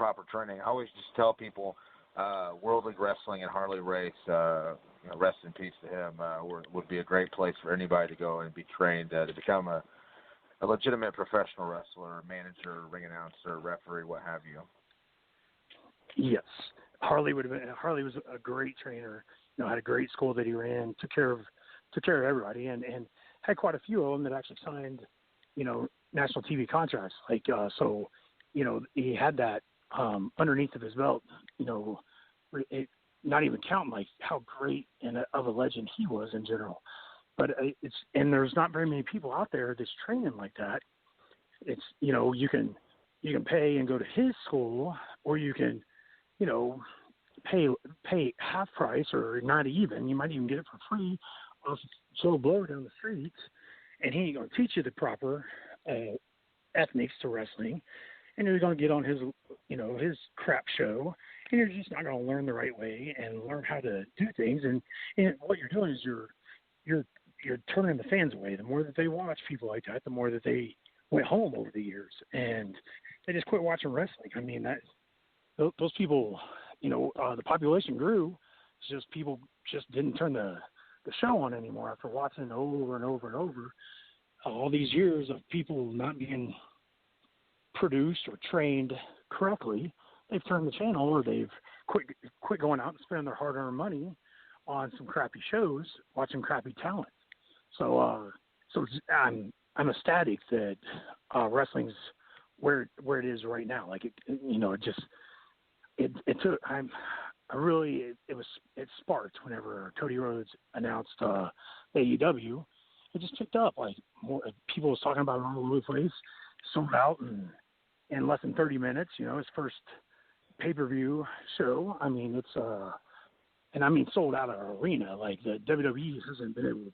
proper training. I always just tell people World League Wrestling and Harley Race, rest in peace to him, would be a great place for anybody to go and be trained to become a legitimate professional wrestler, manager, ring announcer, referee, what have you. Yes, Harley was a great trainer. Had a great school that he ran, took care of everybody, and had quite a few of them that actually signed, national TV contracts. Like so, he had that underneath of his belt. Not even counting like how great and of a legend he was in general. But there's not very many people out there that's training like that. It's you can pay and go to his school, or you can pay half price or not even. You might even get it for free off Joe Blow down the street, and he ain't gonna teach you the proper ethnics to wrestling, and you're gonna get on his his crap show, and you're just not gonna learn the right way and learn how to do things. And what you're doing is you're turning the fans away. The more that they watch people like that, the more that they went home over the years, and they just quit watching wrestling. I mean, those people, the population grew. It's just people just didn't turn the show on anymore after watching over and over and over all these years of people not being produced or trained correctly. They've turned the channel, or they've quit going out and spending their hard-earned money on some crappy shows, watching crappy talent. So I'm ecstatic that wrestling's where it is right now. Like it sparked whenever Cody Rhodes announced AEW. It just picked up. Like more people was talking about it all over the place. Sold out in less than 30 minutes. His first pay-per-view show. I mean, it's sold out of an arena. Like the WWE hasn't been able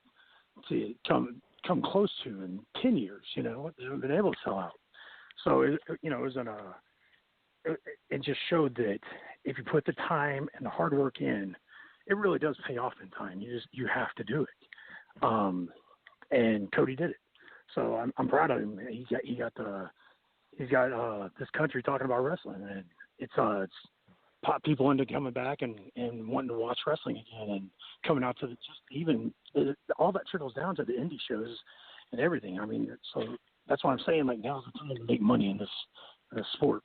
to come close to in 10 years. They haven't been able to sell out. So it just showed that if you put the time and the hard work in, it really does pay off in time. You have to do it. And Cody did it. So I'm proud of him. He's got this country talking about wrestling, and it's popped people into coming back and wanting to watch wrestling again, and coming out to all that trickles down to the indie shows and everything. I mean, so that's why I'm saying, like, now's the time to make money in this sport.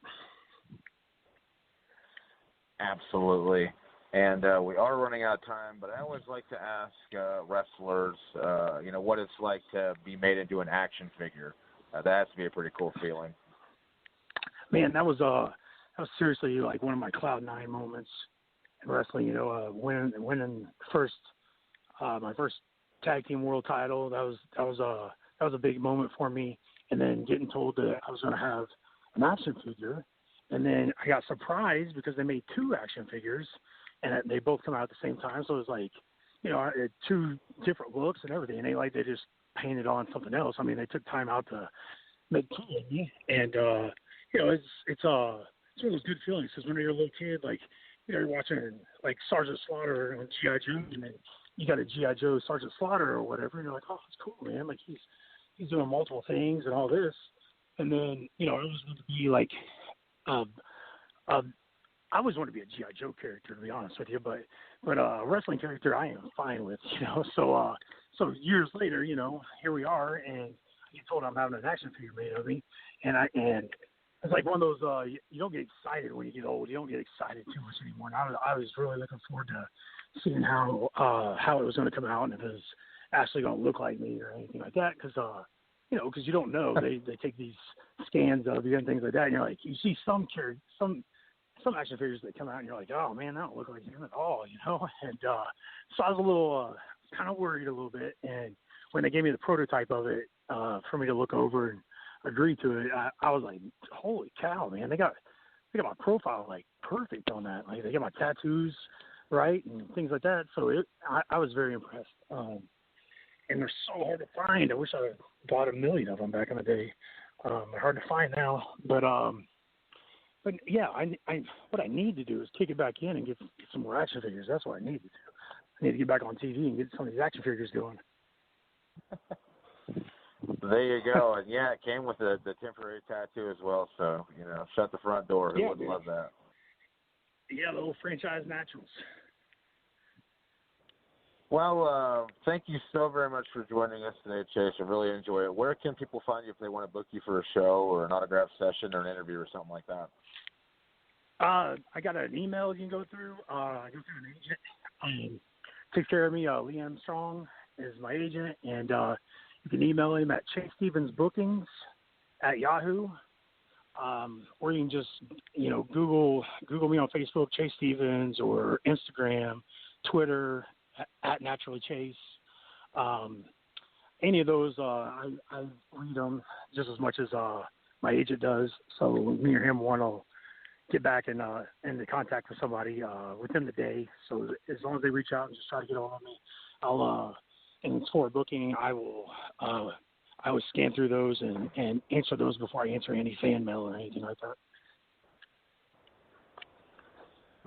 Absolutely. And we are running out of time, but I always like to ask wrestlers, what it's like to be made into an action figure. That has to be a pretty cool feeling. Man, that was seriously like one of my cloud nine moments in wrestling. Winning my first tag team world title. That was a big moment for me. And then getting told that I was going to have an action figure, and then I got surprised because they made two action figures, and they both come out at the same time. So it was like, two different looks and everything. And they just painted on something else. I mean, they took time out to make two of me, and it's one of those good feelings because when you're a little kid, like, you're watching like Sergeant Slaughter on G.I. Joe, and then you got a G.I. Joe Sergeant Slaughter or whatever, and you're like, oh, that's cool, man. Like he's doing multiple things and all this. And then, I always wanted to be like, I always wanted to be a G.I. Joe character, to be honest with you, but a wrestling character I am fine with, So years later, here we are, and I get told I'm having an action figure made of me, and it's like one of those, you don't get excited when you get old. You don't get excited too much anymore. And I was really looking forward to seeing how it was going to come out and if it was actually going to look like me or anything like that. Because you don't know. They take these scans of you and things like that, and you're like, you see some action figures that come out, and you're like, oh man, that don't look like him at all, And so I was a little kind of worried a little bit. And when they gave me the prototype of it for me to look over and agree to it, I was like, holy cow, man! They got my profile like perfect on that. Like they got my tattoos right and things like that. So I was very impressed. And they're so hard to find. I wish I had bought 1 million of them back in the day. They're hard to find now. But yeah, what I need to do is kick it back in and get some more action figures. That's what I need to do. I need to get back on TV and get some of these action figures going. There you go. And yeah, it came with the temporary tattoo as well. So, shut the front door. Who wouldn't love that? Yeah, the little franchise Naturals. Well, thank you so very much for joining us today, Chase. I really enjoy it. Where can people find you if they want to book you for a show or an autograph session or an interview or something like that? I got an email you can go through. I go through an agent. Takes care of me. Lee Armstrong is my agent, and you can email him at chasestevensbookings@yahoo. Or you can just, Google me on Facebook, Chase Stevens, or Instagram, Twitter, at Naturally Chase. Any of those, I read them just as much as my agent does. So me or him want to get back into contact with somebody within the day. So as long as they reach out and just try to get on me, I'll and for booking, I will scan through those and answer those before I answer any fan mail or anything like that.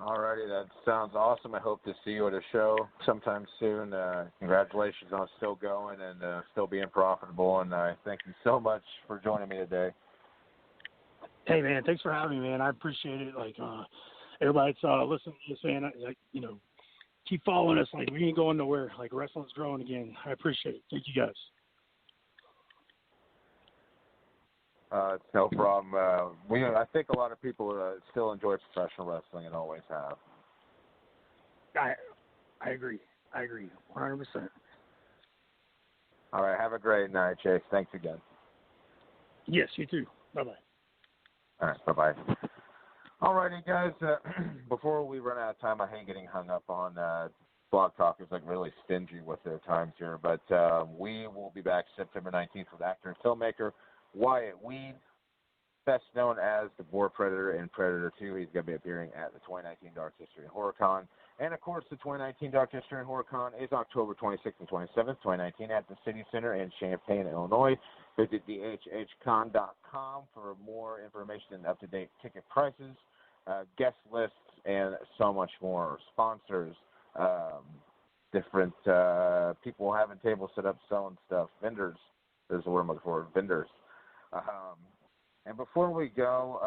All righty, that sounds awesome. I hope to see you at a show sometime soon. Congratulations on still going and still being profitable, and I thank you so much for joining me today. Hey, man, thanks for having me, man. I appreciate it. Everybody that's listening to this, man, keep following us. We ain't going nowhere. Wrestling's growing again. I appreciate it. Thank you, guys. It's no problem. I think a lot of people still enjoy professional wrestling and always have. I agree. 100%. All right. Have a great night, Chase. Thanks again. Yes, you too. Bye-bye. All right. Bye-bye. All righty, guys. Before we run out of time, I hate getting hung up on Blog Talk is really stingy with their times here. But we will be back September 19th with actor and filmmaker Wyatt Weed, best known as the Boar Predator in Predator 2. He's going to be appearing at the 2019 Dark History and Horror Con. And, of course, the 2019 Dark History and Horror Con is October 26th and 27th, 2019, at the City Center in Champaign, Illinois. Visit dhhcon.com for more information and up-to-date ticket prices, guest lists, and so much more. Sponsors, different people having tables set up selling stuff, vendors. There's the word I'm looking for, vendors. And before we go,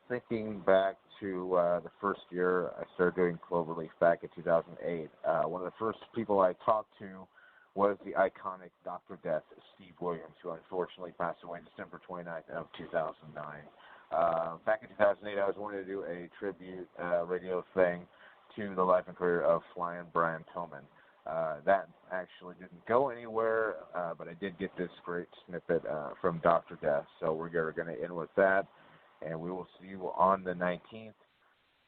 thinking back to the first year I started doing Cloverleaf back in 2008, one of the first people I talked to was the iconic Dr. Death, Steve Williams, who unfortunately passed away December 29th of 2009. Back in 2008, I was wanting to do a tribute radio thing to the life and career of Flying Brian Pillman. That actually didn't go anywhere, but I did get this great snippet from Dr. Death. So we're going to end with that, and we will see you on the 19th.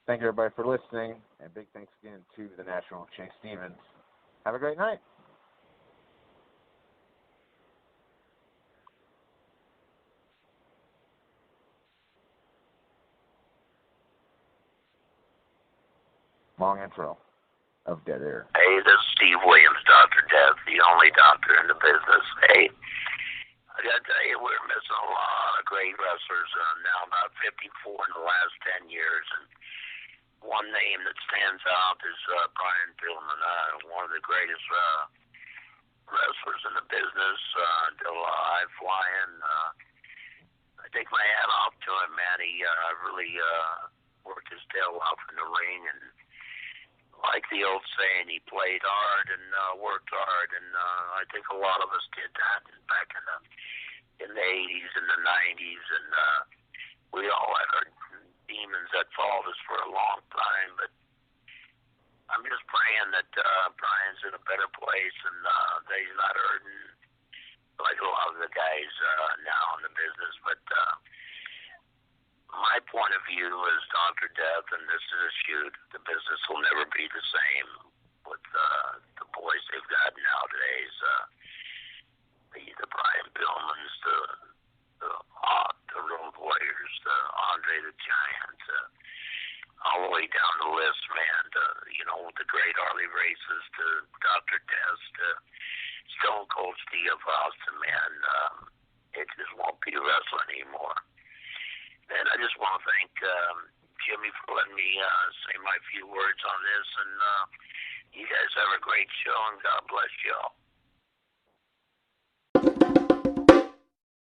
Thank you, everybody, for listening, and big thanks again to the Natural Chase Stevens. Have a great night. Long intro of dead air. Hey, this is Steve Williams, Dr. Death, the only doctor in the business. Hey, I got to tell you, we're missing a lot of great wrestlers, now about 54 in the last 10 years. And one name that stands out is Brian Pillman, one of the greatest wrestlers in the business, still alive, flying. I take my hat off to him, man. He really worked his tail off in the ring, and like the old saying, he played hard and worked hard, and I think a lot of us did that back in the 80s and the 90s, and we all had our demons that followed us for a long time, but I'm just praying that Brian's in a better place and that he's not hurting like a lot of the guys now in the business, but my point of view is Dr. Death, and this is a shoot. The business will never be the same with the boys they've got nowadays. The Brian Pillmans, the Road Warriors, the Andre the Giant, all the way down the list, man. The great Harley Races, to Dr. Death, to Stone Cold Steve Austin, man. It just won't be wrestling anymore. And I just want to thank Jimmy for letting me say my few words on this. And you guys have a great show, and God bless you all.